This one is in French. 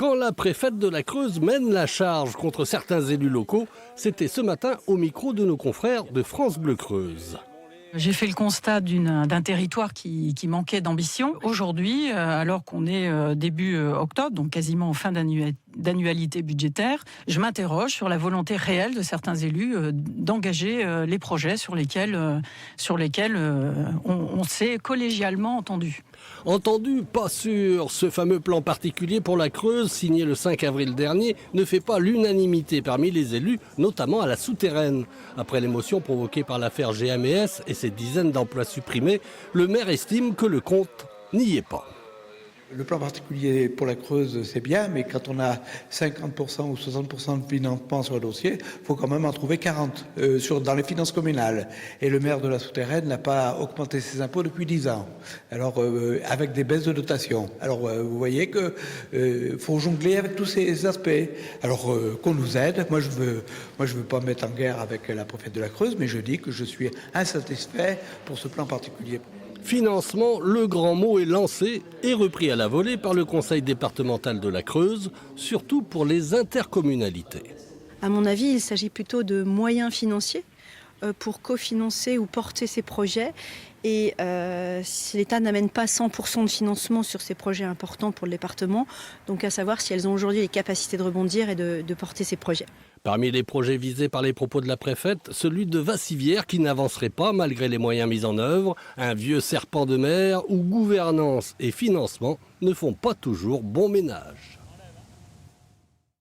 Quand la préfète de la Creuse mène la charge contre certains élus locaux, c'était ce matin au micro de nos confrères de France Bleu Creuse. J'ai fait le constat d'un territoire qui manquait d'ambition. Aujourd'hui, alors qu'on est début octobre, donc quasiment en fin d'annualité budgétaire, je m'interroge sur la volonté réelle de certains élus d'engager les projets sur lesquels on s'est collégialement entendu. Entendu, pas sûr. Ce fameux plan particulier pour la Creuse, signé le 5 avril dernier, ne fait pas l'unanimité parmi les élus, notamment à la souterraine. Après l'émotion provoquée par l'affaire GMS et ses dizaines d'emplois supprimés, le maire estime que le compte n'y est pas. Le plan particulier pour la Creuse, c'est bien, mais quand on a 50% ou 60% de financement sur le dossier, il faut quand même en trouver 40 dans les finances communales. Et le maire de la Souterraine n'a pas augmenté ses impôts depuis 10 ans, alors avec des baisses de dotation. Alors vous voyez que faut jongler avec tous ces aspects. Alors qu'on nous aide. Moi je veux pas me mettre en guerre avec la préfète de la Creuse, mais je dis que je suis insatisfait pour ce plan particulier. Financement, le grand mot est lancé et repris à la volée par le conseil départemental de la Creuse, surtout pour les intercommunalités. À mon avis, il s'agit plutôt de moyens financiers pour cofinancer ou porter ces projets. Et si l'État n'amène pas 100% de financement sur ces projets importants pour le département, donc à savoir si elles ont aujourd'hui les capacités de rebondir et de porter ces projets. Parmi les projets visés par les propos de la préfète, celui de Vassivière qui n'avancerait pas malgré les moyens mis en œuvre, un vieux serpent de mer où gouvernance et financement ne font pas toujours bon ménage.